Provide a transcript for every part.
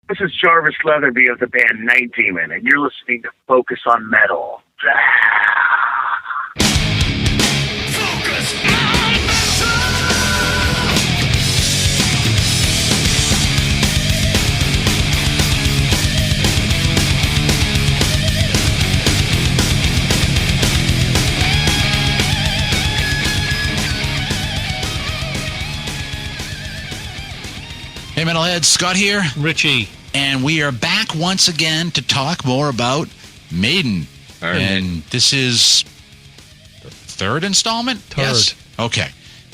This is Jarvis Leatherby of the band Night Demon, and you're listening to Focus on Metal. Focus on metal. Hey, Metalheads, Scott here. Richie. And we are back once again to talk more about Maiden. Iron Maiden. This is the third installment? Third. Yes? Okay.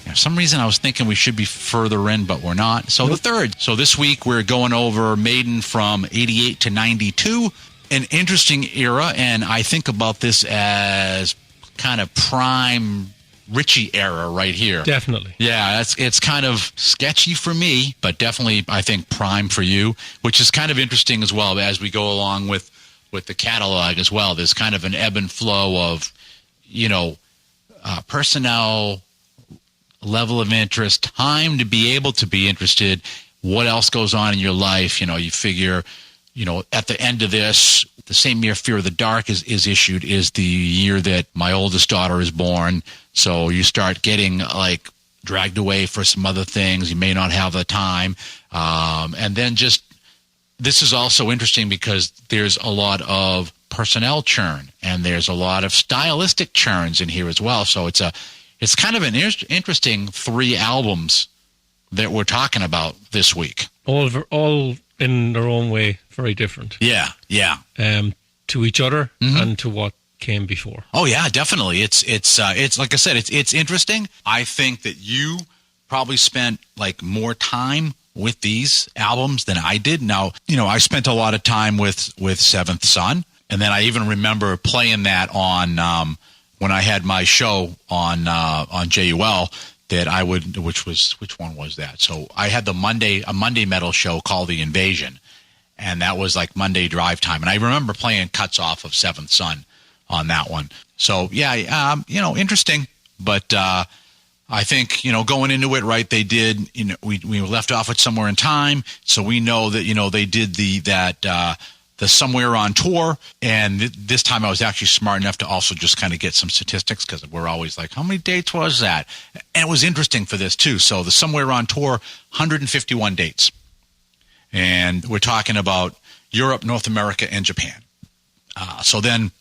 For some reason I was thinking we should be further in, but we're not. So The third. So this week we're going over Maiden from 88 to 92, an interesting era, and I think about this as kind of prime Richie era right here. Definitely. Yeah, it's kind of sketchy for me, but definitely I think prime for you, which is kind of interesting as well as we go along with the catalog as well. There's kind of an ebb and flow of, personnel, level of interest, time to be able to be interested, what else goes on in your life. You figure, at the end of this, the same year Fear of the Dark is issued is the year that my oldest daughter is born. So you start getting dragged away for some other things. You may not have the time. And then this is also interesting because there's a lot of personnel churn and there's a lot of stylistic churns in here as well. So it's kind of an interesting 3 albums that we're talking about this week. All in their own way, very different. Yeah. To each other and to what came before. Oh yeah, definitely. It's like I said, it's interesting. I think that you probably spent more time with these albums than I did. Now, I spent a lot of time with Seventh Son, and then I even remember playing that on when I had my show on JUL that I would, which one was that? So I had a Monday metal show called The Invasion, and that was Monday drive time, and I remember playing cuts off of Seventh Son on that one. So yeah, interesting, but I think going into it right, they did. We left off at Somewhere in Time, so we know that they did the Somewhere on tour, and this time I was actually smart enough to also just kind of get some statistics because we're always how many dates was that? And it was interesting for this too. So the Somewhere on tour, 151 dates, and we're talking about Europe, North America, and Japan. So then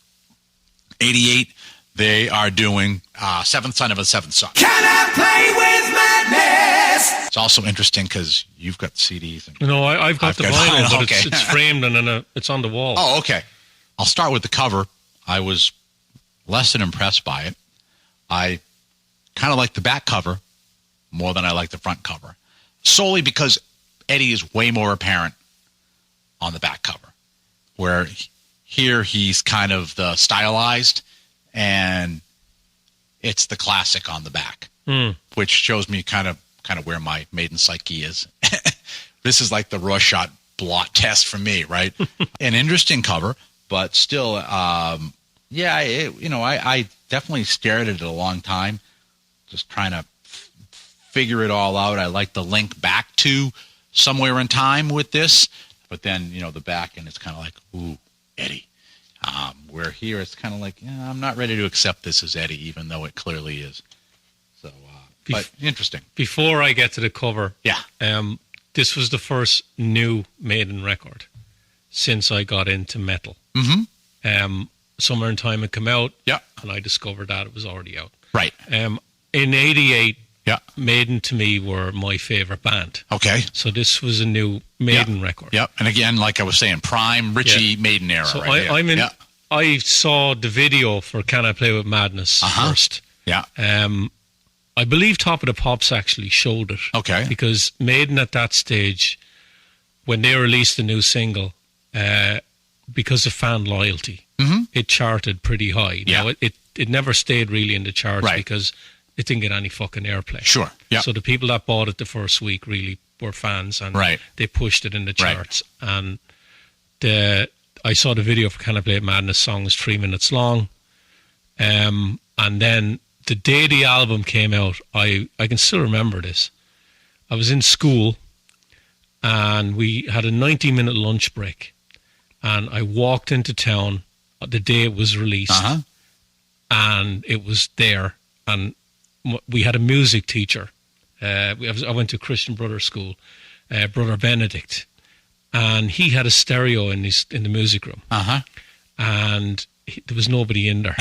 88, they are doing Seventh Son of a Seventh Son. Can I play with madness? It's also interesting because you've got CDs. I've got the vinyl, but okay. it's framed and it's on the wall. Oh, okay. I'll start with the cover. I was less than impressed by it. I kind of like the back cover more than I like the front cover, solely because Eddie is way more apparent on the back cover, where here he's kind of the stylized, and it's the classic on the back, which shows me kind of where my Maiden psyche is. This is like the Rorschach blot test for me, right? An interesting cover, but still, I definitely stared at it a long time, just trying to figure it all out. I like the link back to Somewhere in Time with this, but then, the back, and it's kind of ooh, Eddie. Where here it's kind of I'm not ready to accept this as Eddie, even though it clearly is. So, but interesting. Before I get to the cover, yeah, this was the first new Maiden record since I got into metal. Mm-hmm. Somewhere in Time had come out, yeah, and I discovered that it was already out. Right. In 88, yeah, Maiden to me were my favorite band. Okay. So this was a new Maiden record. Yep. And again, like I was saying, prime Richie Maiden era. So right I saw the video for Can I Play with Madness first. Yeah. I believe Top of the Pops actually showed it. Okay. Because Maiden at that stage, when they released a new single, because of fan loyalty, it charted pretty high. Yeah. Now, it never stayed really in the charts because it didn't get any fucking airplay. Sure. Yeah. So the people that bought it the first week really were fans, and they pushed it in the charts. And I saw the video for Can I Play It Madness. Song is 3 minutes long. And then the day the album came out, I can still remember this. I was in school and we had a 90-minute lunch break, and I walked into town the day it was released, and it was there, and we had a music teacher. I went to Christian Brothers School, Brother Benedict, and he had a stereo in the music room, and there was nobody in there.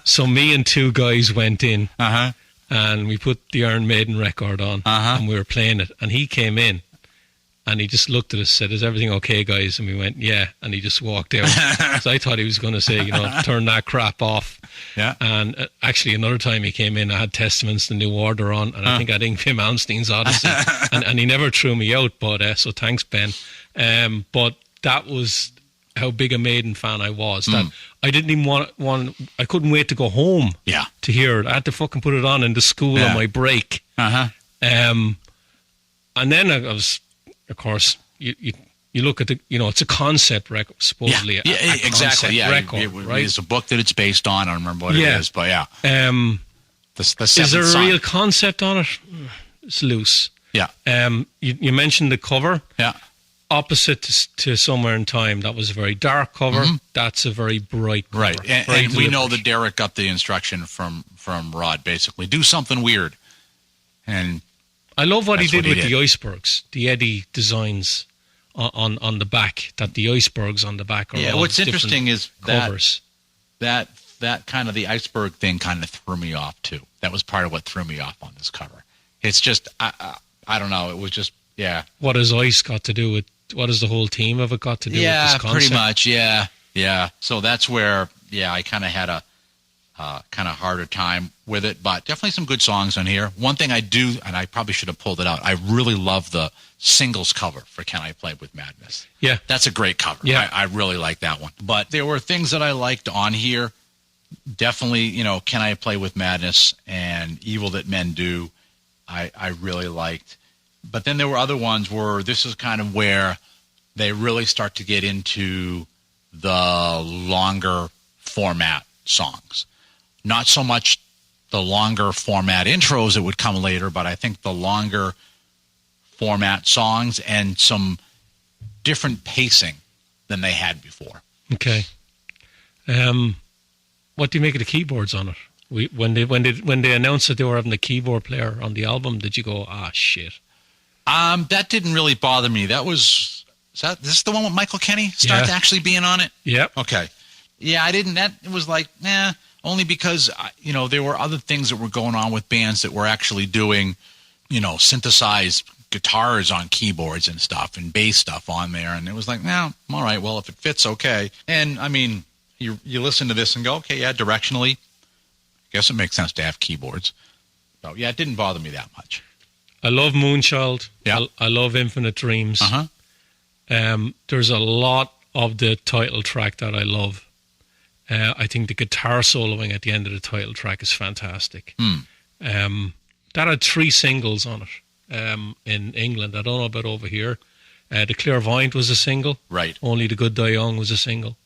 So me and two guys went in, and we put the Iron Maiden record on, and we were playing it, and he came in, and he just looked at us, said, "Is everything okay, guys?" And we went, "Yeah," and he just walked out. So I thought he was going to say, turn that crap off. Yeah. And actually, another time he came in, I had Testaments, the New Order on, and I think I had Yngwie Malmsteen's Odyssey, and he never threw me out, but so thanks, Ben. But that was how big a Maiden fan I was, that I didn't even want I couldn't wait to go home to hear it. I had to fucking put it on in the school on my break. And then I was, of course, you look at the, it's a concept record, supposedly. Yeah, exactly. Yeah, record, right? It's a book that it's based on. I don't remember what it is, but yeah. The is there a song. real concept on it? It's loose. Yeah. You mentioned the cover. Yeah. Opposite to Somewhere in Time, that was a very dark cover. That's a very bright cover. Right. And we know that Derek got the instruction from Rod, basically. Do something weird. And I love what he did with the icebergs, the Eddie designs on the back, that the icebergs on the back are all what's interesting is covers. That kind of the iceberg thing kind of threw me off, too. That was part of what threw me off on this cover. It's just, I don't know, it was just, yeah. What has ice got to do with, what has the whole team of it got to do with this concept? Pretty much, yeah. So that's where, I kind of had a kind of harder time with it, but definitely some good songs on here. One thing I do, and I probably should have pulled it out, I really love the singles cover for Can I Play With Madness. Yeah. That's a great cover. Yeah. I really like that one. But there were things that I liked on here. Definitely, Can I Play With Madness and Evil That Men Do, I really liked. But then there were other ones where this is kind of where they really start to get into the longer format songs. Not so much the longer format intros that would come later, but I think the longer format songs and some different pacing than they had before. Okay. What do you make of the keyboards on it? When they announced that they were having the keyboard player on the album, did you go, shit? That didn't really bother me. This is the one with Michael Kenny starts actually being on it? Yep. Okay. Yeah, I didn't. That was like, only because, there were other things that were going on with bands that were actually doing, synthesized guitars on keyboards and stuff and bass stuff on there. And it was like, all right, well, if it fits, okay. And, I mean, you listen to this and go, okay, yeah, directionally, I guess it makes sense to have keyboards. So, yeah, it didn't bother me that much. I love Moonchild. Yeah. I love Infinite Dreams. There's a lot of the title track that I love. I think the guitar soloing at the end of the title track is fantastic. That had 3 singles on it in England. I don't know about over here. The Clairvoyant was a single. Right. Only The Good Die Young was a single.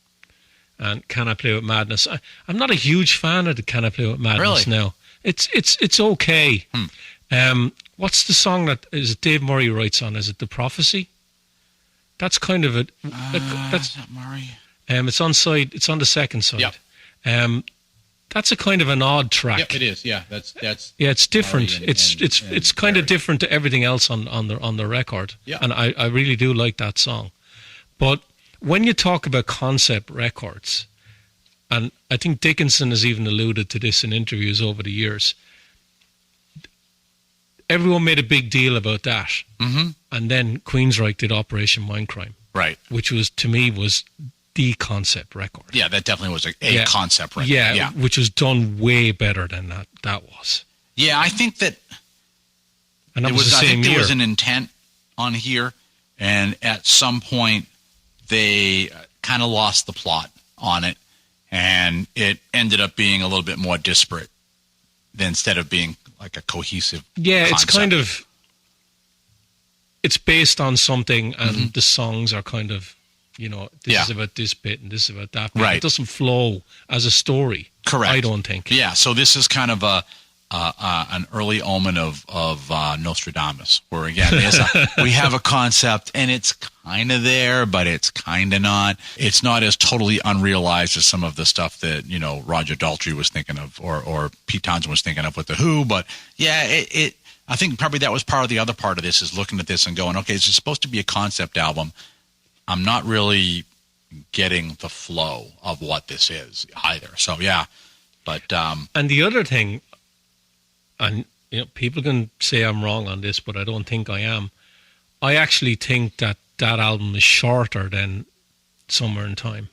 And Can I Play With Madness? I'm not a huge fan of the Can I Play With Madness now. It's okay. What's the song that is it Dave Murray writes on? Is it The Prophecy? That's kind of that's is that Murray? It's on the second side. Yep. That's a kind of an odd track. Yep, it is. Yeah, that's yeah, it's different. And, it's kind of different to everything else on the record. Yeah. And I really do like that song. But when you talk about concept records, and I think Dickinson has even alluded to this in interviews over the years, everyone made a big deal about that. Mm-hmm. And then Queensryche did Operation Mindcrime. Right. Which was, to me, was the concept record. Yeah, that definitely was a concept record. Yeah, which was done way better than that was. Yeah, I think that and that was the same I think year. There was an intent on here, and at some point they kind of lost the plot on it, and it ended up being a little bit more disparate instead of being like a cohesive concept. It's kind of, it's based on something, and the songs are kind of, this is about this bit and this is about that bit. Right. It doesn't flow as a story. Correct. I don't think. Yeah, so this is kind of a an early omen of Nostradamus, where again we have a concept and it's kind of there, but it's kind of not. It's not as totally unrealized as some of the stuff that Roger Daltrey was thinking of, or Pete Townsend was thinking of with the Who. But yeah, I think probably that was part of the other part of this, is looking at this and going, okay, this is supposed to be a concept album. I'm not really getting the flow of what this is either. So yeah, but and the other thing, and people can say I'm wrong on this, but I don't think I am. I actually think that album is shorter than Somewhere in Time,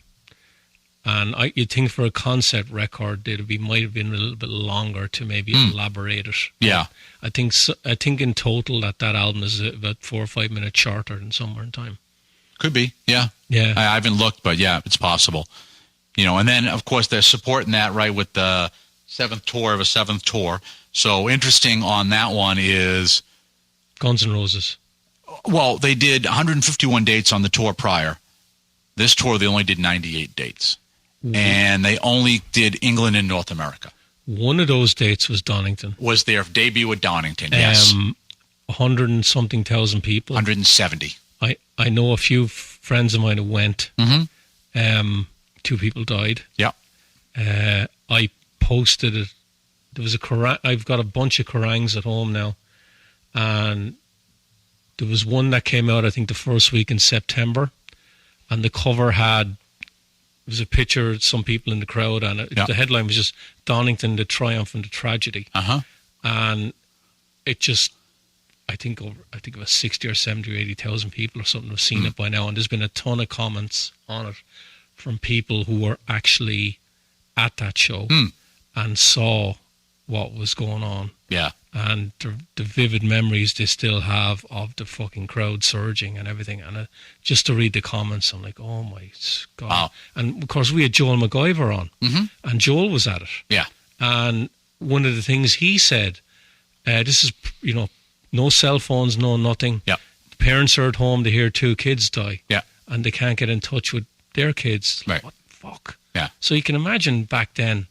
and you'd think for a concept record might have been a little bit longer to maybe elaborate it. Yeah, I think in total that album is about 4 or 5 minutes shorter than Somewhere in Time. Could be, yeah. Yeah. I haven't looked, but yeah, it's possible. And then of course they're supporting that right with the seventh tour. So interesting on that one is Guns N' Roses. Well, they did 151 dates on the tour prior. This tour they only did 98 dates, and they only did England and North America. One of those dates was Donington. Was their debut at Donington? Yes, 100 and something thousand people. 170. I know a few friends of mine who went. Mm-hmm. 2 people died. Yeah. I posted it. There was I've got a bunch of Kerangs at home now, and there was one that came out I think the first week in September, and the cover it was a picture of some people in the crowd, and the headline was just Donington, the triumph and the tragedy. And it just, I think it was 60 or 70 or 80,000 people or something have seen it by now, and there's been a ton of comments on it from people who were actually at that show and saw what was going on. Yeah. And the vivid memories they still have of the fucking crowd surging and everything. And just to read the comments, I'm like, oh my God. Wow. And of course, we had Joel McIver on, and Joel was at it. Yeah. And one of the things he said, this is, no cell phones, no nothing. Yeah. The parents are at home to hear 2 kids die. Yeah. And they can't get in touch with their kids. Right. What the fuck? Yeah. So you can imagine back then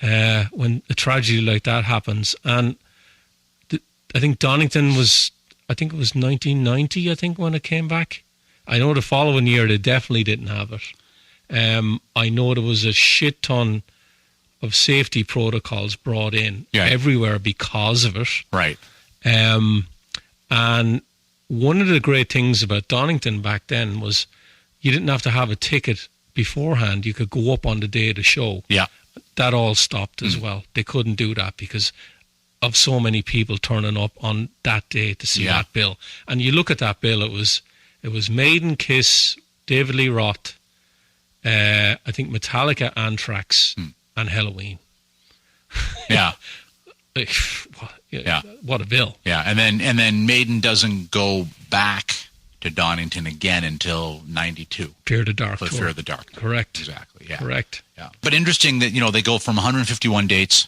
when a tragedy like that happens. And I think Donington was, I think it was 1990, I think, when it came back. I know the following year they definitely didn't have it. I know there was a shit ton of safety protocols brought in everywhere because of it. Right. And one of the great things about Donington back then was you didn't have to have a ticket beforehand. You could go up on the day of the show. Yeah. That all stopped as well. They couldn't do that because of so many people turning up on that day to see that bill. And you look at that bill, it was Maiden, Kiss, David Lee Roth, I think Metallica, Anthrax, and Halloween. Yeah. What a bill. Yeah, and then Maiden doesn't go back to Donington again until 92. Fear of the Dark. For Fear of the Dark. Correct. Exactly, yeah. Correct. Yeah. But interesting that, they go from 151 dates,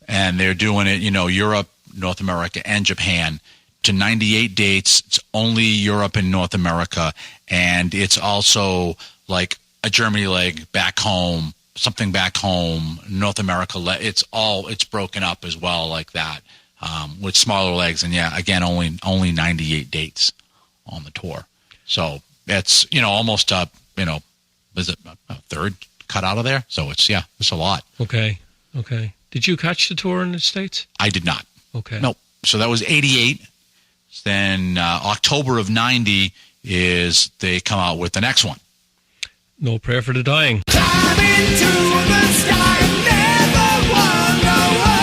and they're doing it, Europe, North America, and Japan, to 98 dates. It's only Europe and North America, and it's also like a Germany leg back home, something back home, North America. It's broken up as well like that, with smaller legs. And yeah, again, only 98 dates on the tour. So it's, almost is it a third cut out of there? So it's a lot. Okay. Did you catch the tour in the States? I did not. Okay. Nope. So that was 88. Then October of 90 is they come out with the next one. No Prayer for the Dying. Climb into the sky, never wander away.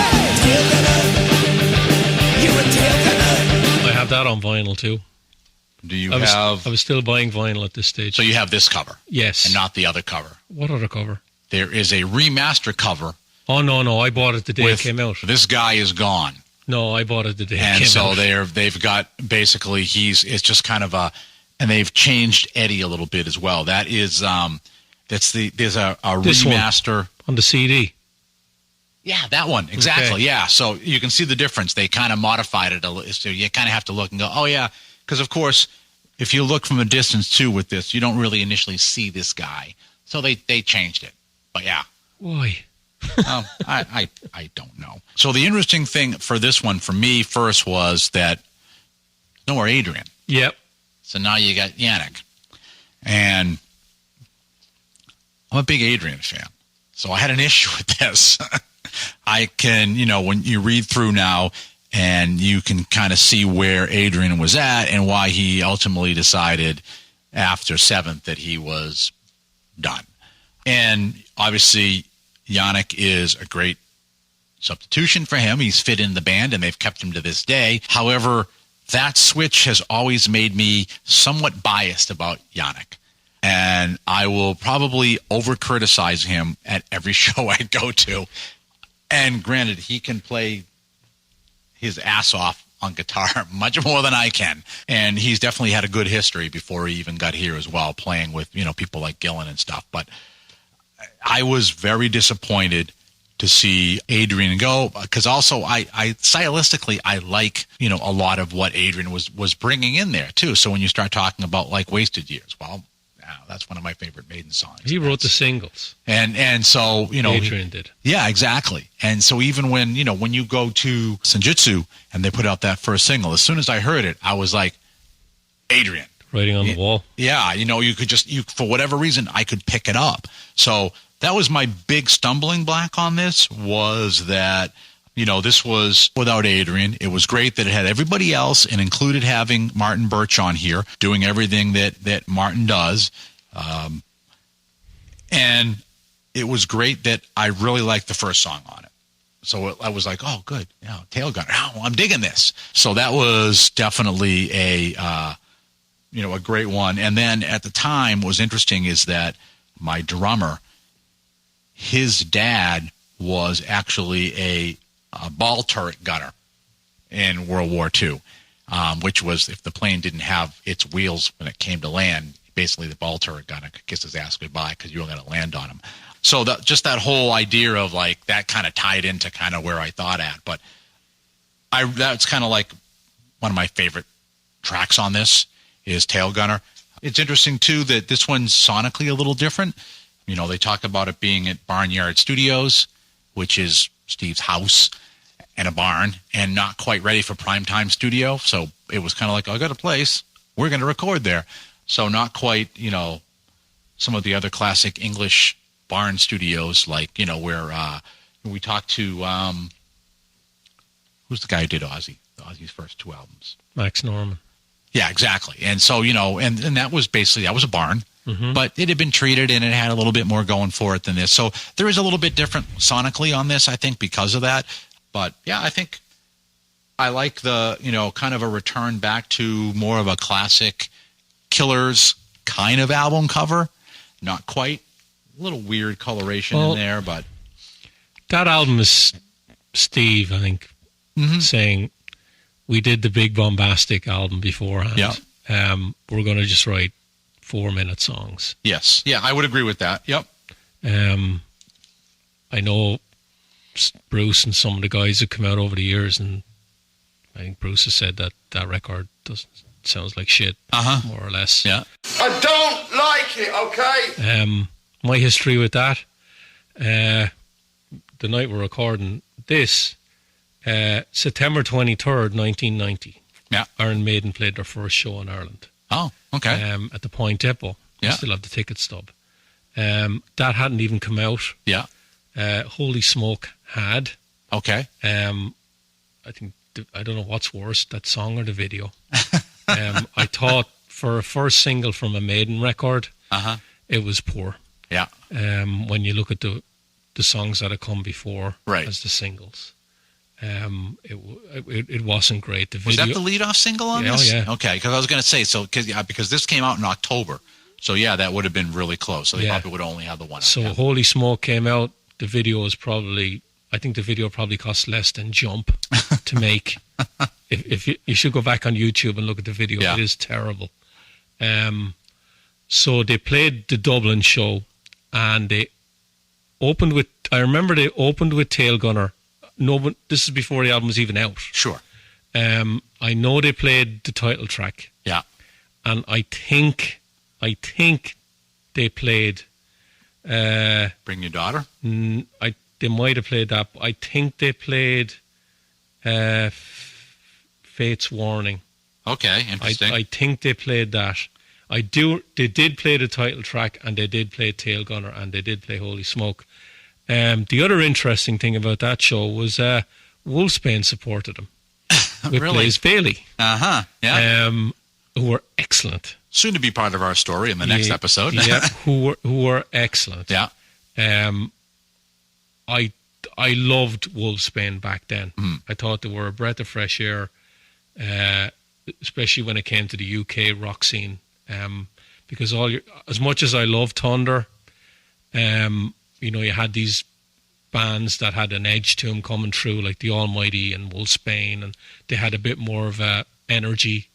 I have that on vinyl too. Do you I was still buying vinyl at this stage. So you have this cover? Yes. And not the other cover? What other cover? There is a remaster cover. Oh, no. I bought it the day it came out. This Guy Is Gone. No, I bought it the day it came out. And so they've got, basically, it's just kind of and they've changed Eddie a little bit as well. That is, there's a remaster. On the CD. Yeah, that one. Exactly. Okay. Yeah. So you can see the difference. They kind of modified it a little. So you kind of have to look and go, oh, yeah. Because, of course, if you look from a distance, too, with this, you don't really initially see this guy. So they changed it. But, yeah. Why? I don't know. So the interesting thing for this one for me first was that no more Adrian. Yep. So now you got Yannick. And I'm a big Adrian fan. So I had an issue with this. I can, when you read through now and you can kind of see where Adrian was at and why he ultimately decided after 7th that he was done. And obviously Yannick is a great substitution for him. He's fit in the band and they've kept him to this day. However, that switch has always made me somewhat biased about Yannick. And I will probably over-criticize him at every show I go to. And granted, he can play his ass off on guitar much more than I can. And he's definitely had a good history before he even got here as well, playing with, people like Gillan and stuff. But I was very disappointed to see Adrian go, because also I stylistically I like a lot of what Adrian was bringing in there too. So when you start talking about like Wasted Years, well, that's one of my favorite Maiden songs. He wrote the singles, and so Adrian did. Yeah, exactly. And so even when when you go to Senjutsu and they put out that first single, as soon as I heard it, I was like, Adrian. Writing on the wall. Yeah, you could just for whatever reason I could pick it up. So that was my big stumbling block on this, was that, this was without Adrian. It was great that it had everybody else and included having Martin Birch on here doing everything that Martin does. And it was great that I really liked the first song on it. So I was like, oh, good. Tail Gunner. Oh, I'm digging this. So that was definitely a great one. And then at the time, what was interesting is that my drummer, his dad was actually a ball turret gunner in World War II, which was if the plane didn't have its wheels when it came to land, basically the ball turret gunner could kiss his ass goodbye because you were going to land on him. So just that whole idea of like that kind of tied into kind of where I thought at. But that's kind of like one of my favorite tracks on this is Tail Gunner. It's interesting too that this one's sonically a little different. They talk about it being at Barnyard Studios, which is Steve's house and a barn, and not quite ready for primetime studio. So it was kind of like, I got a place. We're going to record there. So not quite, some of the other classic English barn studios, like, where we talked to, who's the guy who did Ozzy's first 2 albums? Max Norman. Yeah, exactly. And so, and that was a barn. Mm-hmm. But it had been treated and it had a little bit more going for it than this. So there is a little bit different sonically on this, I think, because of that. But yeah, I think I like the, kind of a return back to more of a classic Killers kind of album cover. Not quite. A little weird coloration in there, but. That album is Steve, I think, saying, we did the big bombastic album beforehand. Yeah. We're going to just write 4-minute songs. Yes. Yeah, I would agree with that. Yep. I know Bruce and some of the guys have come out over the years, and I think Bruce has said that record sounds like shit, more or less. Yeah. I don't like it, okay? My history with that, the night we're recording this, September 23rd, 1990. Yeah. Iron Maiden played their first show in Ireland. Oh, okay. At the Point Depot. Yeah. I still have the ticket stub. That hadn't even come out. Yeah. Holy Smoke had. Okay. I think, I don't know what's worse, that song or the video. I thought for a first single from a Maiden record, it was poor. Yeah. When you look at the songs that have come before as the singles. It wasn't great. The video, was that the lead-off single on this? Yeah. Okay, because I was going to say, because this came out in October. So, yeah, that would have been really close. So they probably would only have the one. So Holy Smoke came out. The video was probably, I think the video probably cost less than Jump to make. If you should go back on YouTube and look at the video. Yeah. It is terrible. So they played the Dublin show, and they opened with, I remember they opened with Tail Gunner. No, but this is before the album was even out. Sure. I know they played the title track. Yeah. And I think they played Bring Your Daughter? They might have played that. I think they played Fate's Warning. Okay, interesting. I think they played that. They did play the title track, and they did play Tail Gunner, and they did play Holy Smoke. The other interesting thing about that show was Wolfsbane supported them with Really? Blaze Bailey. Yeah. Who were excellent. Soon to be part of our story in the next episode. Yeah, who were excellent. Yeah. I loved Wolfsbane back then. Mm. I thought they were a breath of fresh air, especially when it came to the UK rock scene. Because as much as I love Thunder, you had these bands that had an edge to them coming through, like the Almighty and Wolfsbane, and they had a bit more of a energy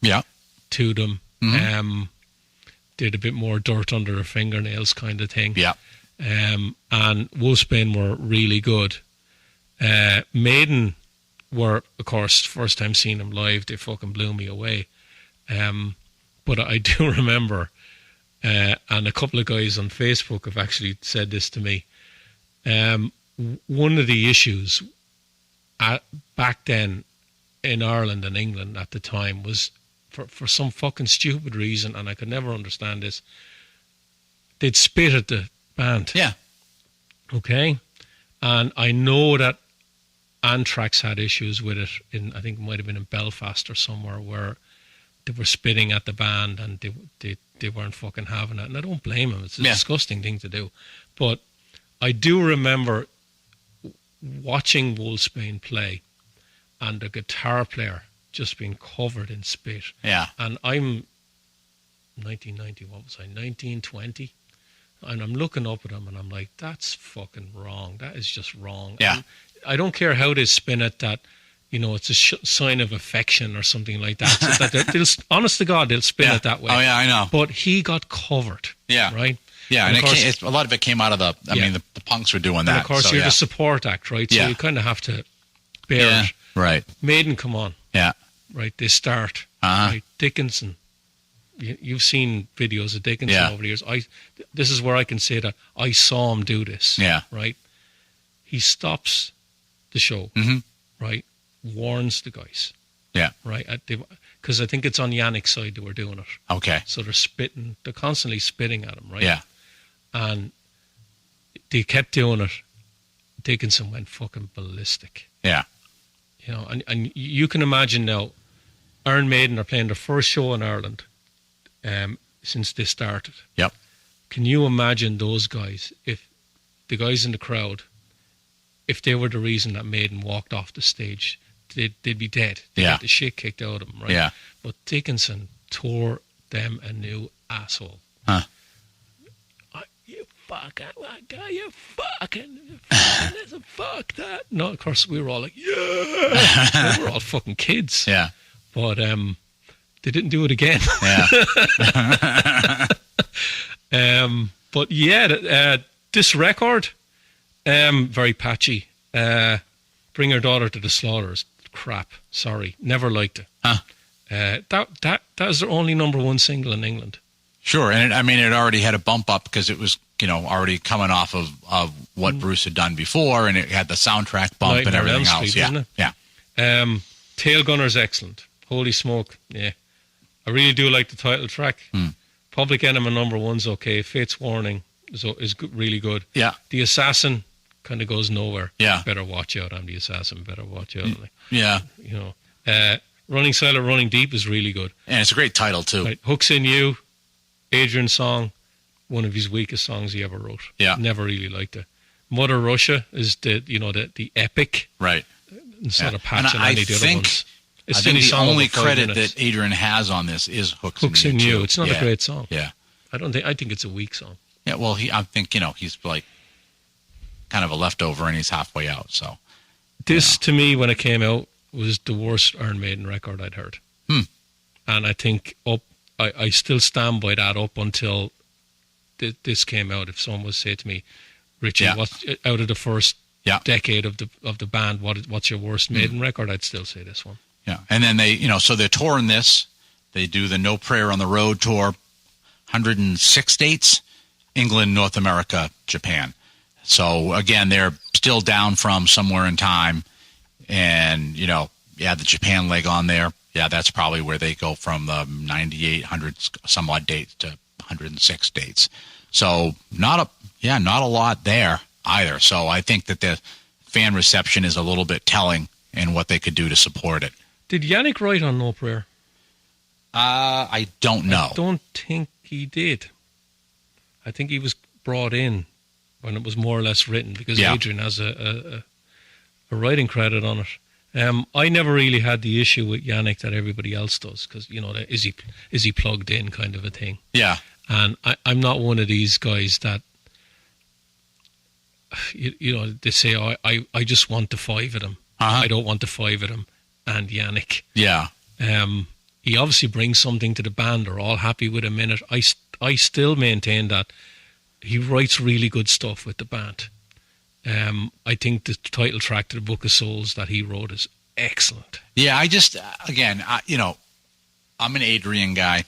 to them. Mm-hmm. Did a bit more dirt under their fingernails kind of thing. Yeah. And Wolfsbane were really good. Maiden were, of course, first time seeing them live, they fucking blew me away. But I do remember, and a couple of guys on Facebook have actually said this to me, one of the issues back then in Ireland and England at the time was, for some fucking stupid reason, and I could never understand this, they'd spit at the band. Yeah. Okay? And I know that Anthrax had issues with it I think it might have been in Belfast or somewhere, where they were spitting at the band and they weren't fucking having it. And I don't blame them. It's a disgusting thing to do. But I do remember watching Wolfsbane play and the guitar player just being covered in spit. Yeah. And I'm 1990, what was I, 1920? And I'm looking up at him and I'm like, that's fucking wrong. That is just wrong. Yeah. And I don't care how they spin it, that, it's a sign of affection or something like that. So that honest to God, they'll spin it that way. Oh, yeah, I know. But he got covered. Yeah. Right? Yeah, and a lot of it came out of the punks were doing that. And of course, you're the support act, right? So you kind of have to bear it. Right. Maiden, come on. Yeah. Right, they start. Right, Dickinson. You've seen videos of Dickinson over the years. This is where I can say that I saw him do this. Yeah. Right? He stops the show, right? Warns the guys. Yeah. Right? Because I think it's on Yannick's side they were doing it. Okay. So they're constantly spitting at him, right? Yeah. And they kept doing it. Dickinson went fucking ballistic. Yeah. And you can imagine now, Iron Maiden are playing their first show in Ireland since they started. Yep. Can you imagine those guys, if the guys in the crowd, if they were the reason that Maiden walked off the stage, they'd be dead. They'd get the shit kicked out of them, right? Yeah. But Dickinson tore them a new asshole. Huh. You fucking fuck that. No, of course, we were all like, yeah. We were all fucking kids. Yeah. But they didn't do it again. Yeah. But yeah, this record, very patchy. Bring Your Daughter to the Slaughter is crap. Sorry, never liked it. Huh. That was their only number one single in England. Sure, and it already had a bump up because it was already coming off of what Bruce had done before, and it had the soundtrack bump and everything else. Street, Yeah. Tail Gunner's excellent. Holy Smoke, yeah. I really do like the title track. Public Enemy number one's okay. Fate's Warning is really good. Yeah. The Assassin kind of goes nowhere. Yeah. Better watch out. I'm the Assassin. Better watch out. Yeah. Running Silent, Running Deep is really good. And it's a great title too. Right. Hooks in You, Adrian's song, one of his weakest songs he ever wrote. Yeah. Never really liked it. Mother Russia is the epic. Right. It's not a patch on any of the other ones. I think the only credit that Adrian has on this is Hooks in You. It's not a great song. Yeah. I think it's a weak song. Yeah, well, I think, he's like kind of a leftover and he's halfway out, so. This, to me, when it came out, was the worst Iron Maiden record I'd heard. And I think I still stand by that up until this came out. If someone was to say to me, Richie, what's out of the first decade of the band, what's your worst Maiden record? I'd still say this one. Yeah, and then they, so they're touring this. They do the No Prayer on the Road tour, 106 states, England, North America, Japan. So again, they're still down from somewhere in time. And, the Japan leg on there. Yeah, that's probably where they go from the 98, 100 some odd dates to 106 dates. So not a lot there either. So I think that the fan reception is a little bit telling in what they could do to support it. Did Yannick write on No Prayer? I don't know. I don't think he did. I think he was brought in when it was more or less written, because Adrian has a writing credit on it. I never really had the issue with Yannick that everybody else does, because is he plugged in kind of a thing. Yeah, and I'm not one of these guys that they say, oh, I just want the five of them. I don't want the five of them and Yannick. Yeah. He obviously brings something to the band. They're all happy with him in it. I still maintain that he writes really good stuff with the band. I think the title track to the Book of Souls that he wrote is excellent. Yeah, I'm an Adrian guy,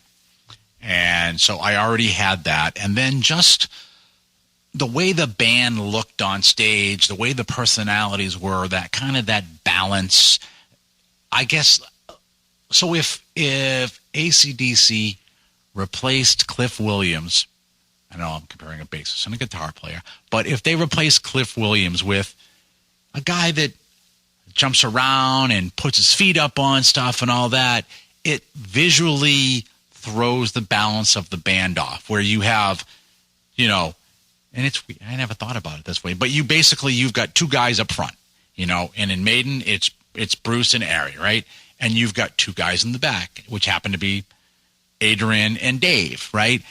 and so I already had that. And then just the way the band looked on stage, the way the personalities were, that balance, I guess. So if AC/DC replaced Cliff Williams, I know I'm comparing a bassist and a guitar player, but if they replaced Cliff Williams with a guy that jumps around and puts his feet up on stuff and all that, it visually throws the balance of the band off, where you have, and I never thought about it this way, but you've got two guys up front, and in Maiden, it's Bruce and Ari, right? And you've got two guys in the back, which happen to be Adrian and Dave, right?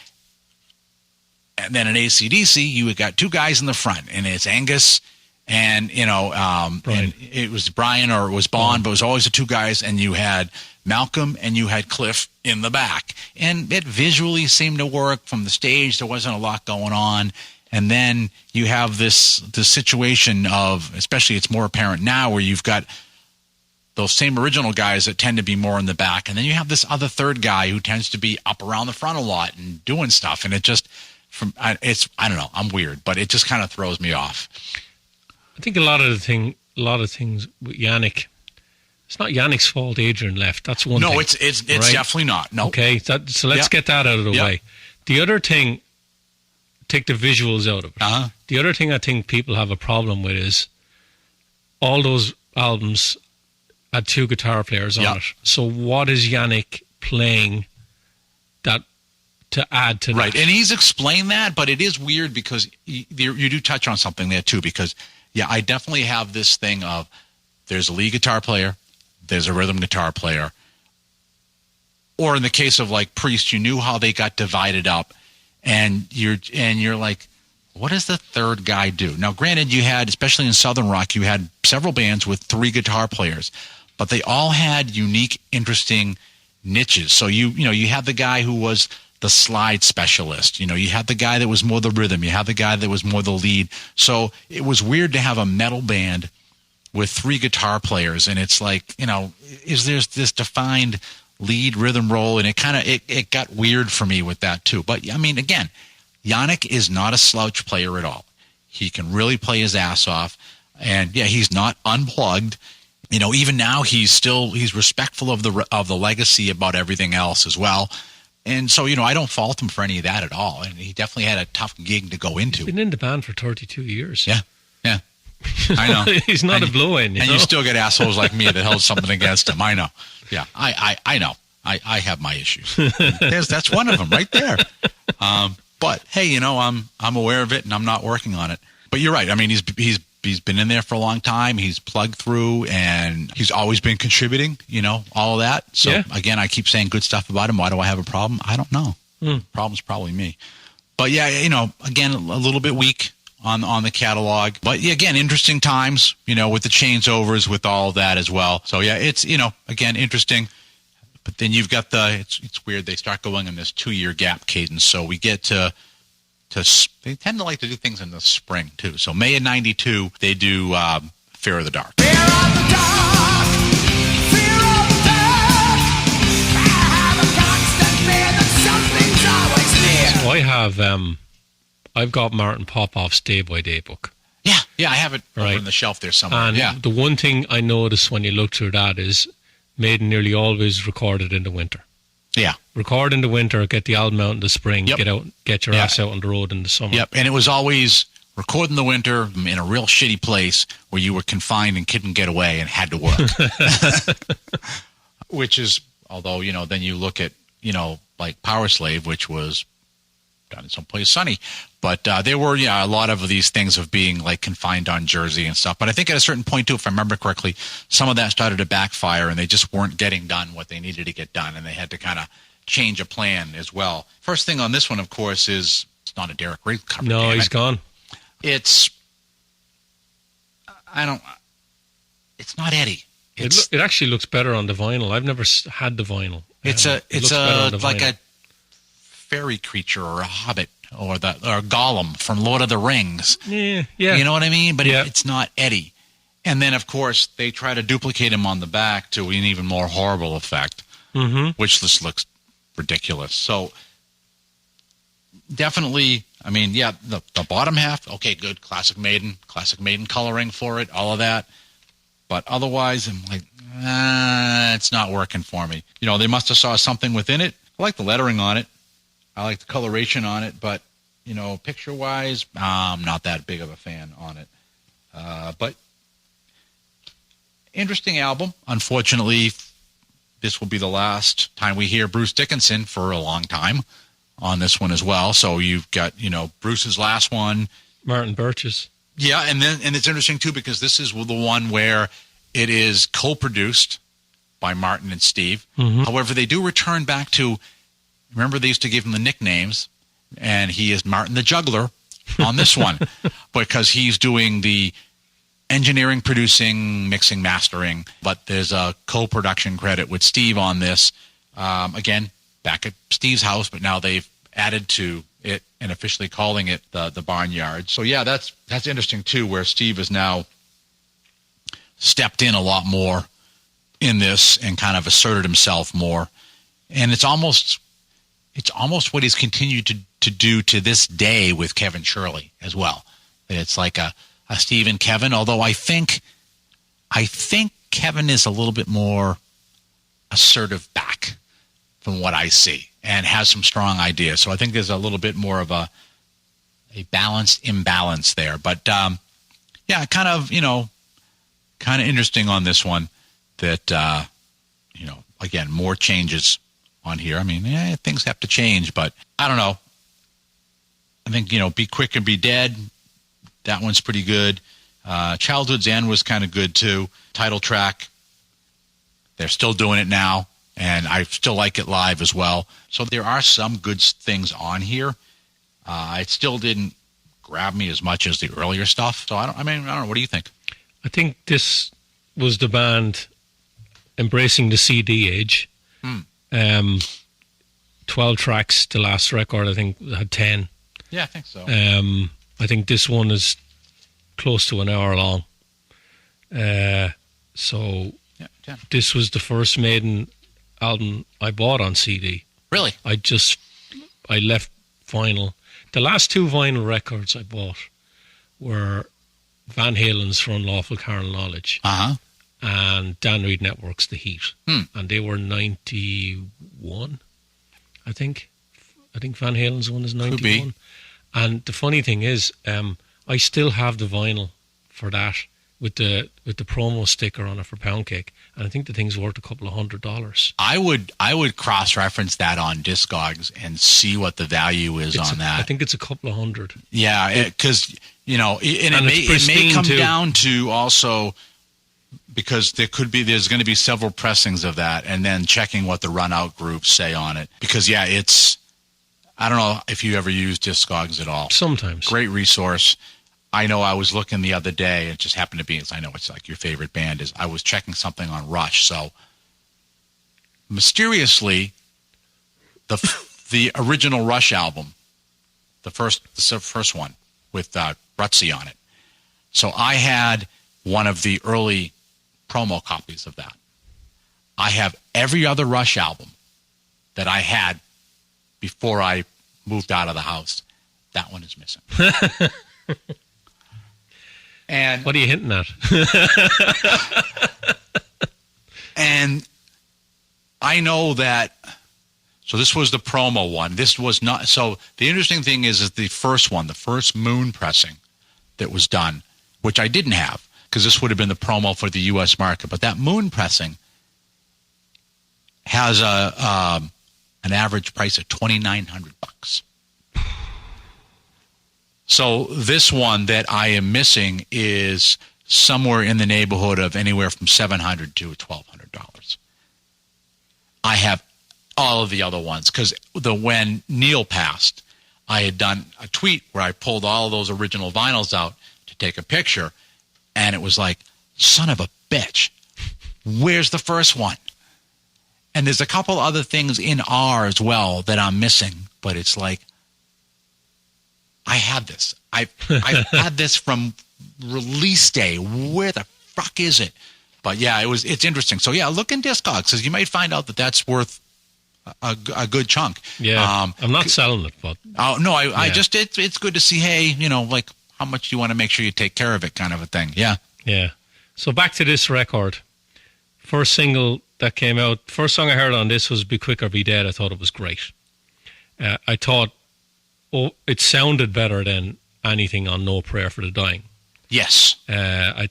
And then in AC/DC, you got two guys in the front, and it's Angus and, and it was Brian or it was Bond, but it was always the two guys, and you had Malcolm and you had Cliff in the back. And it visually seemed to work from the stage. There wasn't a lot going on. And then you have this situation of, especially it's more apparent now, where you've got those same original guys that tend to be more in the back. And then you have this other third guy who tends to be up around the front a lot and doing stuff. And it just, I don't know, I'm weird, but it just kind of throws me off. I think a lot of things with Yannick, it's not Yannick's fault Adrian left. That's one thing. No, it's right? Definitely not. No. Okay, so let's get that out of the way. The other thing, take the visuals out of it. The other thing I think people have a problem with is all those albums had two guitar players on it. So what is Yannick playing to add to that? Right, and he's explained that, but it is weird because you do touch on something there too, because, I definitely have this thing of there's a lead guitar player, there's a rhythm guitar player, or in the case of like Priest, you knew how they got divided up, and you're like, what does the third guy do? Now, granted, you had, especially in Southern rock, you had several bands with three guitar players, but they all had unique, interesting niches. So you had the guy who was the slide specialist. You had the guy that was more the rhythm. You had the guy that was more the lead. So it was weird to have a metal band with three guitar players, and it's like, is there this defined lead rhythm role? And it got weird for me with that too. But I mean, again, Yannick is not a slouch player at all. He can really play his ass off, and he's not unplugged. Even now he's respectful of the legacy about everything else as well. And so, I don't fault him for any of that at all. And he definitely had a tough gig to go into. He's been in the band for 32 years. Yeah. I know. He's not a blow-in. You still get assholes like me that held something against him. I know. Yeah, I know. I have my issues. That's one of them right there. But hey, I'm aware of it and I'm not working on it. But you're right. I mean, he's been in there for a long time. He's plugged through, and he's always been contributing, all of that. So again, I keep saying good stuff about him. Why do I have a problem? I don't know. Problem's probably me. But again, a little bit weak on the catalog. But again, interesting times, with the changeovers, with all of that as well. So it's, again, interesting. But then you've got it's weird. They start going in this 2-year gap cadence. So we get to they tend to like to do things in the spring too. So May of '92, they do Fear of the Dark. Fear of the dark, fear of the dark. I have a constant fear that something's always near. So I've got Martin Popoff's Day by Day book. Yeah, I have it over on the shelf there somewhere. And the one thing I noticed when you look through that is Maiden nearly always recorded in the winter. Yeah. Record in the winter, get the album out in the spring, get your ass out on the road in the summer. Yep, and it was always record in the winter in a real shitty place where you were confined and couldn't get away and had to work. Which is, although, then you look at, like Power Slave, which was done in someplace sunny. But there were, a lot of these things of being like confined on Jersey and stuff. But I think at a certain point, too, if I remember correctly, some of that started to backfire and they just weren't getting done what they needed to get done. And they had to kind of change a plan as well. First thing on this one, of course, is it's not a Derek Riggs cover. No, he's gone. It's not Eddie. It actually looks better on the vinyl. I've never had the vinyl. It's like a fairy creature or a hobbit or Gollum from Lord of the Rings. Yeah. You know what I mean? But it's not Eddie. And then, of course, they try to duplicate him on the back to an even more horrible effect, which just looks ridiculous. So definitely, the bottom half, okay, good, classic Maiden coloring for it, all of that. But otherwise, I'm like, it's not working for me. They must have saw something within it. I like the lettering on it. I like the coloration on it, but, picture-wise, I'm not that big of a fan on it. But interesting album. Unfortunately, this will be the last time we hear Bruce Dickinson for a long time on this one as well. So you've got, Bruce's last one. Martin Birch's. Yeah, and it's interesting, too, because this is the one where it is co-produced by Martin and Steve. However, they do return back to... Remember, they used to give him the nicknames, and he is Martin the Juggler on this one because he's doing the engineering, producing, mixing, mastering. But there's a co-production credit with Steve on this. Again, back at Steve's house, but now they've added to it and officially calling it the Barnyard. So, yeah, that's interesting, too, where Steve has now stepped in a lot more in this and kind of asserted himself more. And it's almost what he's continued to do to this day with Kevin Shirley as well. It's like a Steve and Kevin, although I think Kevin is a little bit more assertive back from what I see and has some strong ideas. So I think there's a little bit more of a balanced imbalance there. But, kind of interesting on this one that, again, more changes on here. Things have to change, but I don't know. I think, Be Quick and Be Dead, that one's pretty good. Childhood's End was kind of good, too. Title track, they're still doing it now, and I still like it live as well. So there are some good things on here. It still didn't grab me as much as the earlier stuff. So I don't know. What do you think? I think this was the band embracing the CD age. 12 tracks, the last record, I think, had 10. Yeah, I think so. I think this one is close to an hour long. This was the first Maiden album I bought on CD. Really? I left vinyl. The last two vinyl records I bought were Van Halen's For Unlawful Carnal Knowledge. And Dan Reed Network's The Heat. And they were 91, I think. I think Van Halen's one is 91. Could be. And the funny thing is, I still have the vinyl for that with the promo sticker on it for Pound Cake. And I think the thing's worth $200. I would cross-reference that on Discogs and see what the value is on that. I think it's $200. Yeah, because, it may come down to also... because there's going to be several pressings of that, and then checking what the run-out groups say on it. Because, I don't know if you ever use Discogs at all. Sometimes. Great resource. I know I was looking the other day, it just happened to be, I know it's like your favorite band is, I was checking something on Rush, so mysteriously, the original Rush album, the first one with Rutsy on it. So I had one of the early promo copies of that. I have every other Rush album that I had before I moved out of the house. That one is missing. And what are you hinting at? And I know that. So this was the promo one. This was not. So the interesting thing is the first one, the first moon pressing that was done, which I didn't have because this would have been the promo for the U.S. market. But that moon pressing has an average price of $2,900. So this one that I am missing is somewhere in the neighborhood of anywhere from $700 to $1,200. I have all of the other ones because when Neil passed, I had done a tweet where I pulled all of those original vinyls out to take a picture, and it was like, son of a bitch, where's the first one? And there's a couple other things in R as well that I'm missing, but it's like, I had this. I've had this from release day. Where the fuck is it? But yeah, it's interesting. So yeah, look in Discogs because you might find out that that's worth a good chunk. Yeah, I'm not selling it, but no, I just it's good to see. Hey, like how much you want to make sure you take care of it, kind of a thing. Yeah, yeah. So back to this record. First single that came out, first song I heard on this was "Be Quick or Be Dead." I thought it was great. I thought, it sounded better than anything on No Prayer for the Dying. Yes. The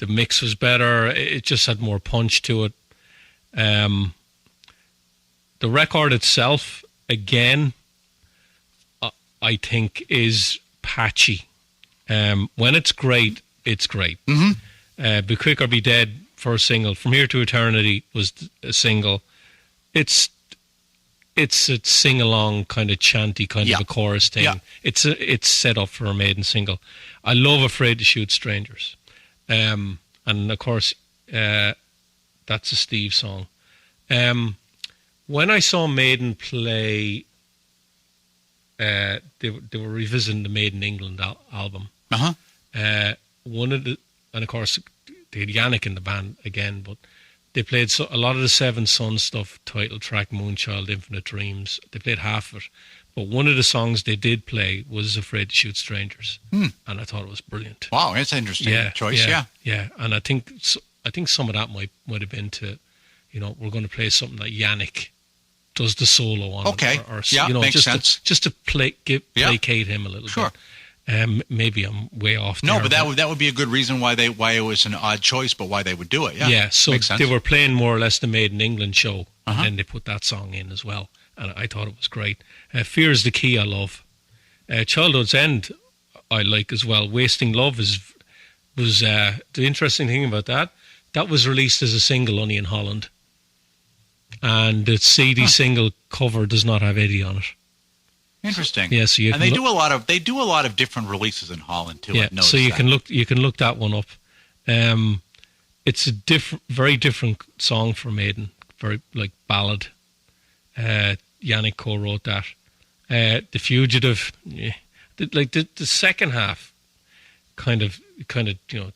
mix was better. It just had more punch to it. The record itself, again, I think is patchy. When it's great, it's great. Mm-hmm. Be Quick or Be Dead, first single. From Here to Eternity was a single. It's a sing-along kind of chanty kind of a chorus thing. Yeah. It's set up for a Maiden single. I love Afraid to Shoot Strangers. And of course, that's a Steve song. When I saw Maiden play, they were revisiting the Maiden England album. Uh-huh. And of course, they had Yannick in the band again, but they played a lot of the Seven Sons stuff, title track, Moonchild, Infinite Dreams. They played half of it. But one of the songs they did play was Afraid to Shoot Strangers. And I thought it was brilliant. Wow, that's an interesting choice, Yeah, and I think some of that might have been to, we're going to play something that Yannick does the solo on. Okay, makes sense. Just to placate him a little bit. Maybe I'm way off there. No, but that would be a good reason why it was an odd choice, but why they would do it. Yeah, so they were playing more or less the Maiden England show, and then they put that song in as well, and I thought it was great. Fear is the Key, I love. Childhood's End, I like as well. Wasting Love was the interesting thing about that. That was released as a single only in Holland, and the CD single cover does not have Eddie on it. Interesting. Yeah, so they do a lot of different releases in Holland too. Yeah, so you can look that one up. It's a very different song for Maiden, very like ballad. Yannick co-wrote that. The Fugitive, the second half, kind of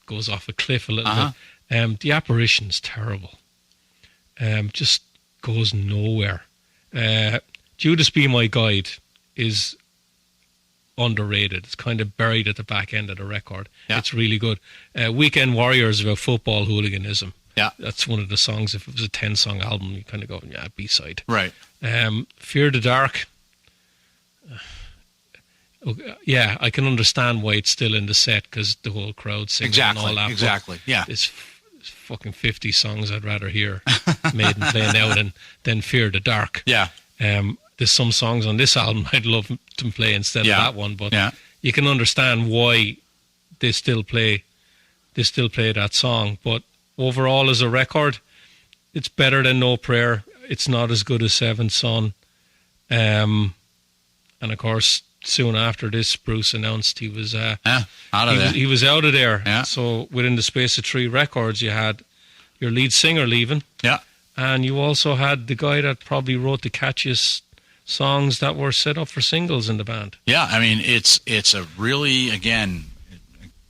goes off a cliff a little bit. The Apparition's terrible. Just goes nowhere. Judas Be My Guide is underrated. It's kind of buried at the back end of the record. Yeah. It's really good. Weekend Warriors about football hooliganism. Yeah. That's one of the songs. If it was a 10-song album, you kind of go, B-side. Right. Fear the Dark. I can understand why it's still in the set because the whole crowd singing and all that. Exactly, yeah. It's fucking 50 songs I'd rather hear Maiden playing now than Fear the Dark. Yeah. There's some songs on this album I'd love to play instead of that one, but you can understand why they still play that song. But overall, as a record, it's better than No Prayer. It's not as good as Seventh Son. And of course, soon after this, Bruce announced he was out of there. He was out of there. Yeah. So within the space of 3 records, you had your lead singer leaving. Yeah. And you also had the guy that probably wrote the catchiest songs that were set up for singles in the band. Yeah, I mean, it's a really, again,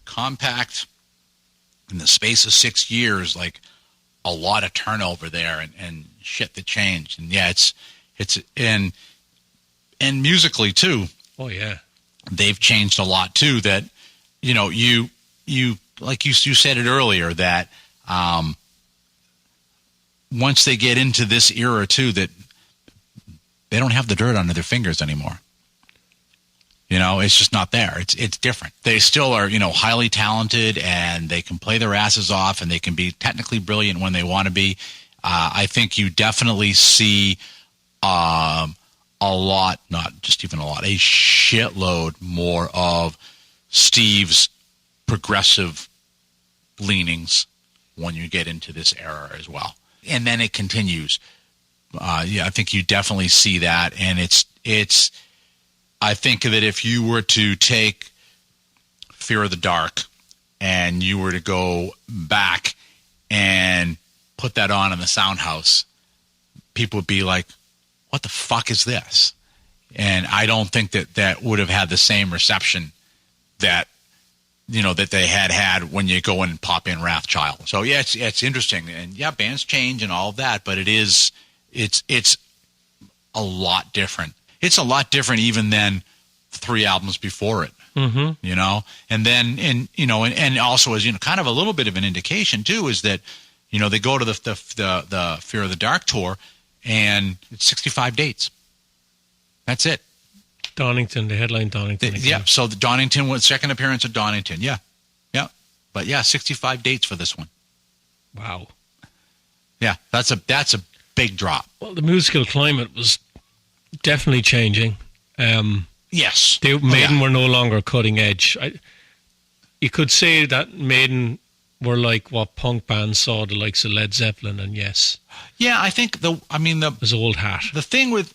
compact, in the space of 6 years, like a lot of turnover there and shit that changed. And yeah, it's and musically too. Oh yeah. They've changed a lot too, that, you like you said it earlier, that once they get into this era too, that they don't have the dirt under their fingers anymore. It's just not there. It's different. They still are, highly talented, and they can play their asses off, and they can be technically brilliant when they want to be. I think you definitely see a lot, not just even a lot, a shitload more of Steve's progressive leanings when you get into this era as well. And then it continues. I think you definitely see that, and it's. I think that if you were to take Fear of the Dark and you were to go back and put that on in the sound house, people would be like, what the fuck is this? And I don't think that would have had the same reception that that they had when you go and pop in Wrathchild. So yeah, it's interesting, and yeah, bands change and all of that, but it's a lot different. It's a lot different even than 3 albums before it. Mm-hmm. And then and also as kind of a little bit of an indication too is that they go to the Fear of the Dark tour, and it's 65 dates. That's it. Donington, the headline Donington. Yeah, so the Donington was second appearance at Donington. Yeah. But yeah, 65 dates for this one. Wow. Yeah, that's a big drop. Well, the musical climate was definitely changing. Yes. Maiden were no longer cutting edge. You could say that Maiden were like what punk bands saw the likes of Led Zeppelin and Yes. Yeah, I think it was old hat. The thing with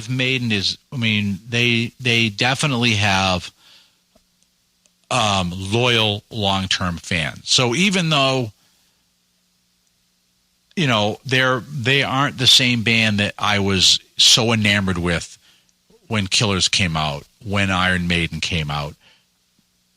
Maiden is, they definitely have loyal long-term fans. So even though they aren't the same band that I was so enamored with when Killers came out, when Iron Maiden came out,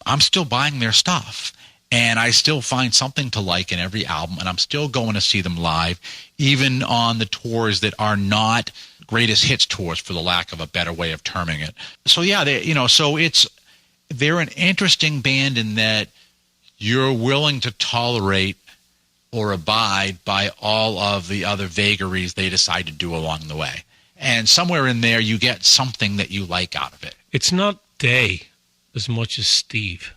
I'm still buying their stuff. And I still find something to like in every album, and I'm still going to see them live, even on the tours that are not greatest hits tours, for the lack of a better way of terming it. So yeah, they're an interesting band in that you're willing to tolerate or abide by all of the other vagaries they decide to do along the way. And somewhere in there, you get something that you like out of it. It's not they as much as Steve.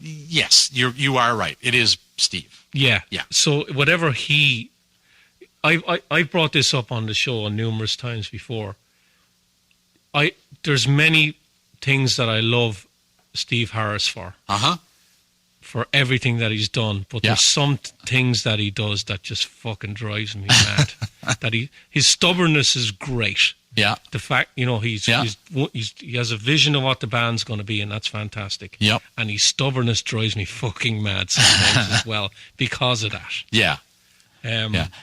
Yes, you are right. It is Steve. Yeah. Yeah. So whatever I brought this up on the show numerous times before. There's many things that I love Steve Harris for. For everything that he's done, but there's some things that he does that just fucking drives me mad. His stubbornness is great. Yeah. The fact, he has a vision of what the band's going to be, and that's fantastic. Yep. And his stubbornness drives me fucking mad sometimes as well because of that. Yeah.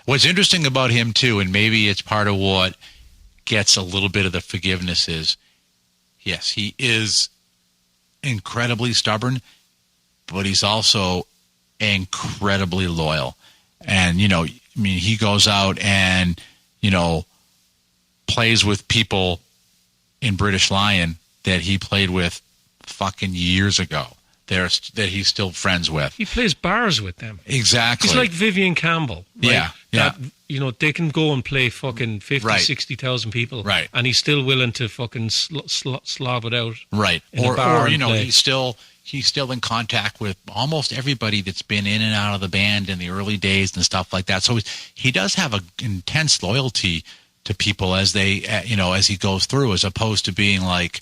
What's interesting about him too, and maybe it's part of what gets a little bit of the forgiveness, is, yes, he is incredibly stubborn, but he's also incredibly loyal. And, he goes out and, plays with people in British Lion that he played with fucking years ago, that he's still friends with. He plays bars with them. Exactly. He's like Vivian Campbell. Right? Yeah. That, they can go and play fucking 50, 60,000 people. Right. And he's still willing to fucking slob it out. Right. Or he's still in contact with almost everybody that's been in and out of the band in the early days and stuff like that. So he does have an intense loyalty to people as they, as he goes through, as opposed to being like,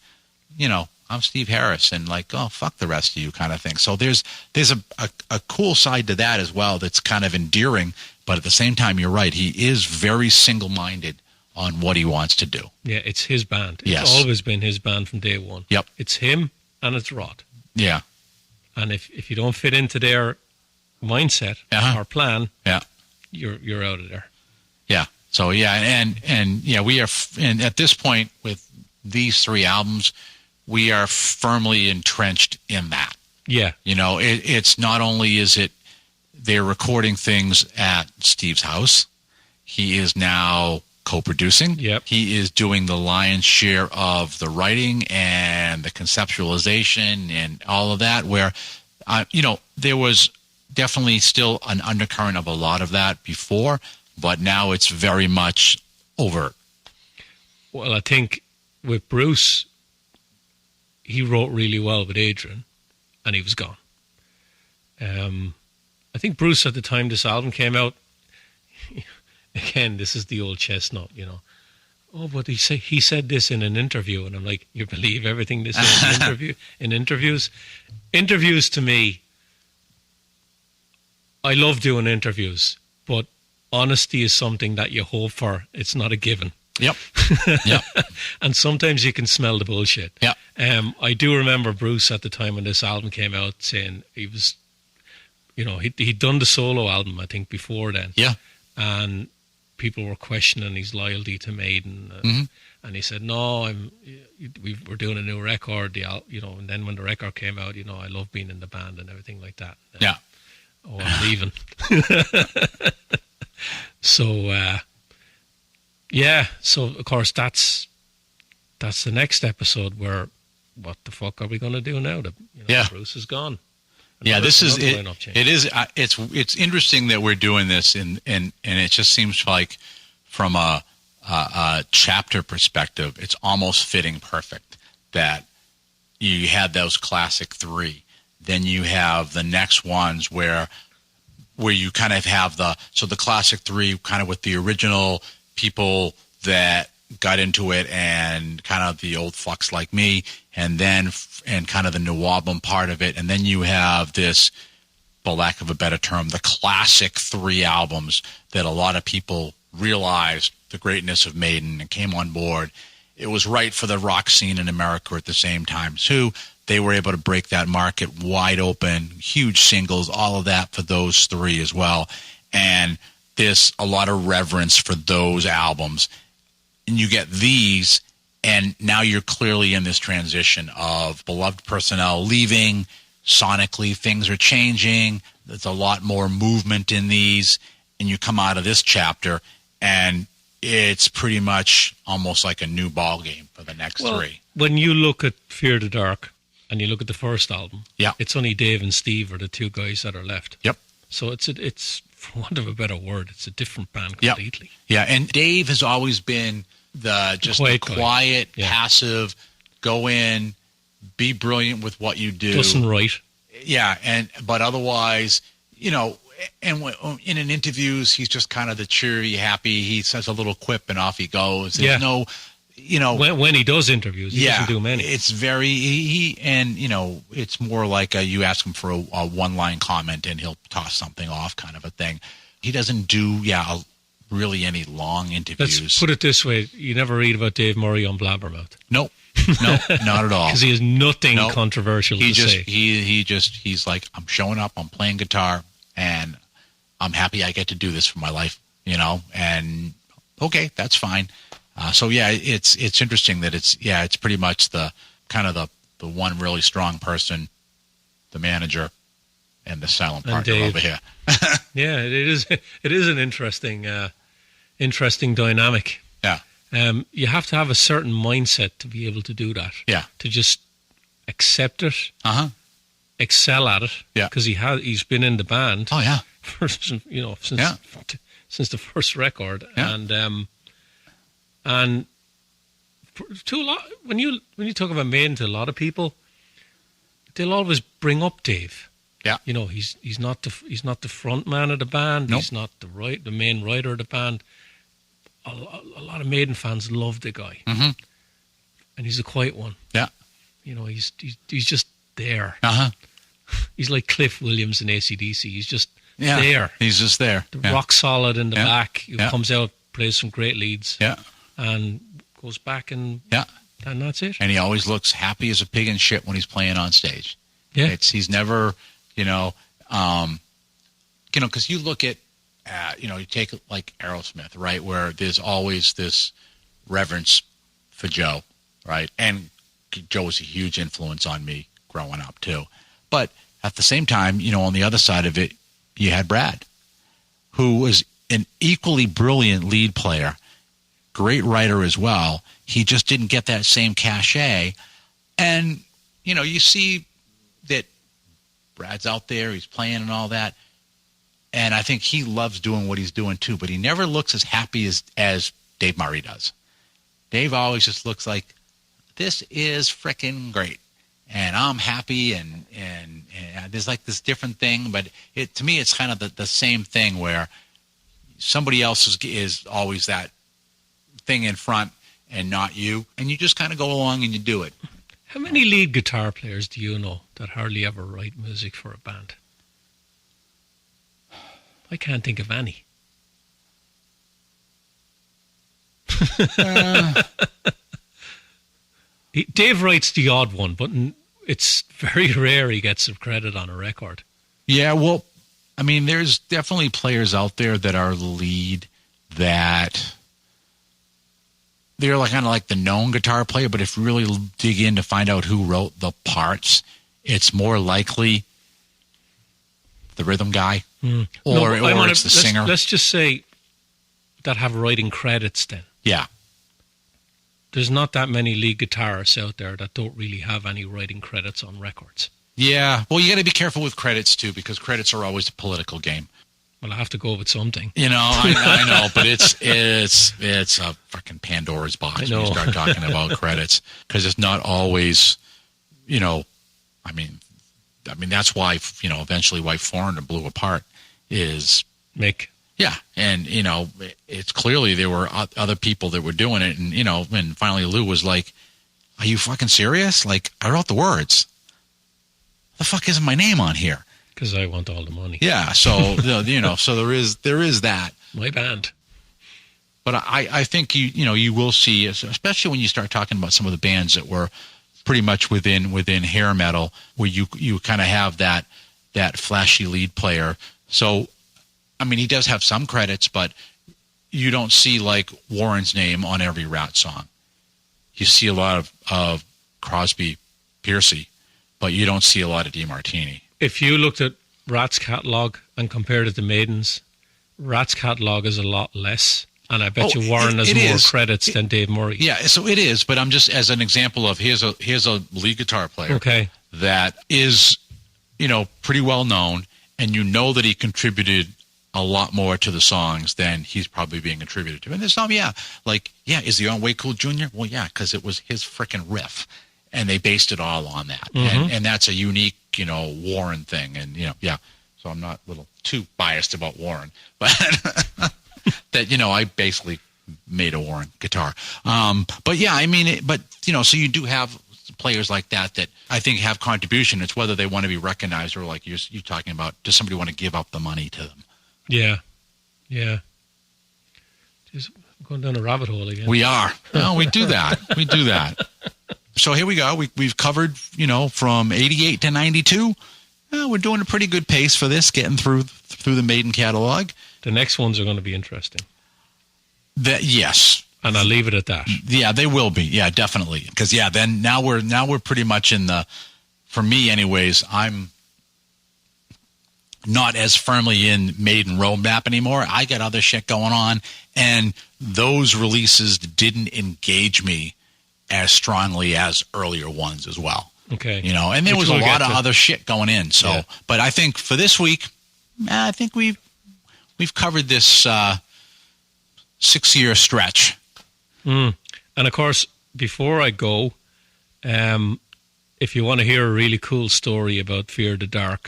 I'm Steve Harris and like, oh, fuck the rest of you kind of thing. So there's a cool side to that as well that's kind of endearing, but at the same time, you're right. He is very single-minded on what he wants to do. Yeah, it's his band. It's Yes. always been his band from day one. Yep. It's him and it's Rod. Yeah. And if you don't fit into their mindset or plan, you're out of there. Yeah. So yeah, and we are, and at this point with these 3 albums, we are firmly entrenched in that. Yeah. It's not only is it they're recording things at Steve's house, he is now co-producing. Yep. He is doing the lion's share of the writing and the conceptualization and all of that, where there was definitely still an undercurrent of a lot of that before, but now it's very much overt. Well, I think with Bruce, he wrote really well with Adrian, and he was gone. I think Bruce, at the time this album came out, again, this is the old chestnut, you know. Oh, but he said this in an interview, and I'm like, you believe everything they say in interviews? Interviews to me, I love doing interviews, but honesty is something that you hope for. It's not a given. Yep. Yep. And sometimes you can smell the bullshit. Yeah. I do remember Bruce at the time when this album came out saying he was, you know, he'd done the solo album, I think, before then. Yeah. And people were questioning his loyalty to Maiden. And he said, no, we're doing a new record, you know, and then when the record came out, you know, I love being in the band and everything like that. Yeah. Oh, I'm leaving. So, yeah, so of course that's the next episode where what the fuck are we going to do now? Bruce is gone. It's interesting that we're doing this and it just seems like from a chapter perspective, it's almost fitting perfect that you had those classic three. Then you have the next ones where you kind of have the classic three kind of with the original people that got into it and kind of the old fucks like me, and kind of the new album part of it. And then you have this, for lack of a better term, the classic three albums that a lot of people realized the greatness of Maiden and came on board. It was right for the rock scene in America at the same time, too. They were able to break that market wide open, huge singles, all of that for those three as well. And there's a lot of reverence for those albums. And you get these, and now you're clearly in this transition of beloved personnel leaving. Sonically, things are changing. There's a lot more movement in these. And you come out of this chapter, and it's pretty much almost like a new ball game for the next three. When you look at Fear the Dark, and you look at the first album, yeah, it's only Dave and Steve are the two guys that are left. Yep. So it's for want of a better word, it's a different band completely. Yeah, and Dave has always been the quiet, passive, go in, be brilliant with what you do. Doesn't write. Yeah, but otherwise, you know, and in an interviews, he's just kind of the cheery, happy. He says a little quip and off he goes. There's no, you know, when he does interviews, he doesn't do many. It's very and you know, it's more like you ask him for a one-line comment and he'll toss something off, kind of a thing. He doesn't do really any long interviews. Let's put it this way: you never read about Dave Murray on Blabbermouth. No, not at all. Because he has nothing controversial to say. He's like, I'm showing up, I'm playing guitar, and I'm happy I get to do this for my life, you know. And okay, that's fine. So yeah, it's interesting that it's pretty much the kind of the one really strong person, the manager, and the silent partner over here. Yeah, it is an interesting dynamic. Yeah. You have to have a certain mindset to be able to do that. Yeah. To just accept it. Excel at it. Yeah. Because he's been in the band. Oh yeah. Since the first record. Yeah. And to a lot, when you talk about Maiden to a lot of people, they'll always bring up Dave. Yeah. You know, he's not the front man of the band. Nope. He's not the main writer of the band. A lot of Maiden fans love the guy. Mm-hmm. And he's a quiet one. Yeah. You know, he's just there. Uh-huh. He's like Cliff Williams in AC/DC. He's just there. He's just there. Rock solid in the back. He comes out, plays some great leads. Yeah. And goes back and that's it. And he always looks happy as a pig in shit when he's playing on stage. Yeah. He's never, because you look at, you take like Aerosmith, right, where there's always this reverence for Joe, right? And Joe was a huge influence on me growing up too. But at the same time, on the other side of it, you had Brad, who was an equally brilliant lead player, great writer as well. He just didn't get that same cachet. And, you see that Brad's out there, he's playing and all that. And I think he loves doing what he's doing too, but he never looks as happy as Dave Murray does. Dave always just looks like, this is frickin' great. And I'm happy, and there's like this different thing, but to me it's kind of the same thing where somebody else is always that thing in front and not you, and you just kind of go along and you do it. How many lead guitar players do you know that hardly ever write music for a band? I can't think of any. Dave writes the odd one, but it's very rare he gets some credit on a record. Yeah, well, I mean, there's definitely players out there that are lead that they're like kind of like the known guitar player, but if you really dig in to find out who wrote the parts, it's more likely the rhythm guy or it's the singer. Let's just say that have writing credits then. Yeah. There's not that many lead guitarists out there that don't really have any writing credits on records. Yeah. Well, you got to be careful with credits too, because credits are always a political game. Well, I have to go with something. You know, I know, but it's a fucking Pandora's box when you start talking about credits, because it's not always, you know, I mean that's why, you know, eventually why Foreigner blew apart is Mick. Yeah, and you know, it's clearly there were other people that were doing it, and you know, and finally Lou was like, "Are you fucking serious? Like, I wrote the words. The fuck isn't my name on here?" Because I want all the money. Yeah, so you know, so there is that. My band. But I think you will see, especially when you start talking about some of the bands that were pretty much within hair metal, where you kind of have that flashy lead player. So, I mean, he does have some credits, but you don't see like Warren's name on every Rat song. You see a lot of Crosby, Piercy, but you don't see a lot of DeMartini. If you looked at Rat's catalog and compared it to Maiden's, Rat's catalog is a lot less, and I bet you Warren has more credits than Dave Murray. Yeah, so it is, but I'm just as an example of here's a lead guitar player that is, you know, pretty well known, and you know that he contributed a lot more to the songs than he's probably being attributed to. And there's some, is he on Way Cool Jr.? Well, yeah, because it was his frickin' riff, and they based it all on that. Mm-hmm. And that's a unique, you know, Warren thing. And, you know, yeah, so I'm not a little too biased about Warren, but that, you know, I basically made a Warren guitar. But yeah, I mean, but, you know, so you do have players like that I think have contribution. It's whether they want to be recognized or like you're talking about, does somebody want to give up the money to them? Yeah. Yeah. Just going down a rabbit hole again. We are. No, we do that. We do that. So here we go. We've covered, you know, from 88 to 92. We're doing a pretty good pace for this, getting through the Maiden catalog. The next ones are going to be interesting. Yes. And I'll leave it at that. Yeah, they will be. Yeah, definitely. Because then now we're pretty much in the, for me anyways, I'm not as firmly in Maiden roadmap anymore. I got other shit going on, and those releases didn't engage me as strongly as earlier ones as well. Okay. You know, and there was a lot of other shit going in. So, yeah. But I think for this week, I think we've covered this 6-year stretch. And of course, before I go, if you want to hear a really cool story about Fear the Dark,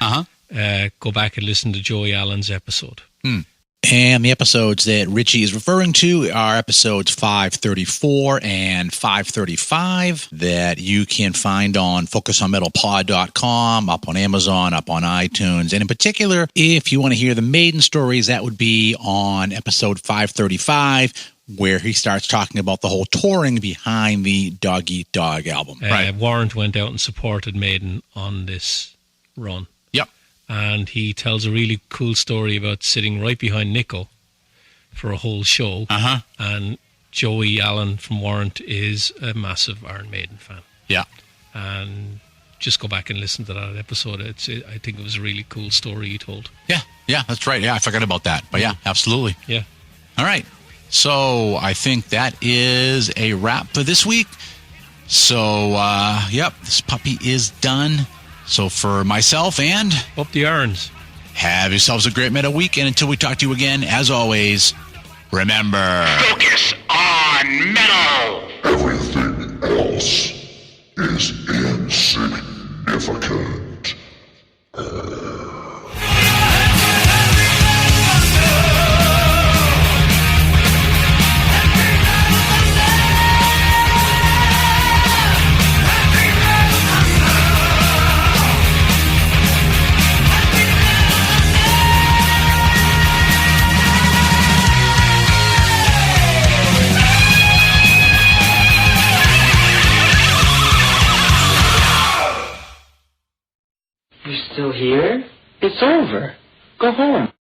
go back and listen to Joey Allen's episode. And the episodes that Richie is referring to are episodes 534 and 535 that you can find on focusonmetalpod.com, up on Amazon, up on iTunes. And in particular, if you want to hear the Maiden stories, that would be on episode 535, where he starts talking about the whole touring behind the Dog Eat Dog album. Warrant went out and supported Maiden on this run. And he tells a really cool story about sitting right behind Nico for a whole show. And Joey Allen from Warrant is a massive Iron Maiden fan. Yeah. And just go back and listen to that episode. I think it was a really cool story he told. Yeah, that's right. Yeah, I forgot about that. But yeah, absolutely. Yeah. All right. So I think that is a wrap for this week. So, this puppy is done. So for myself and up the irons, have yourselves a great metal week. And until we talk to you again, as always, remember, Focus on metal. Everything else is insignificant. You're still here? It's over. Go home.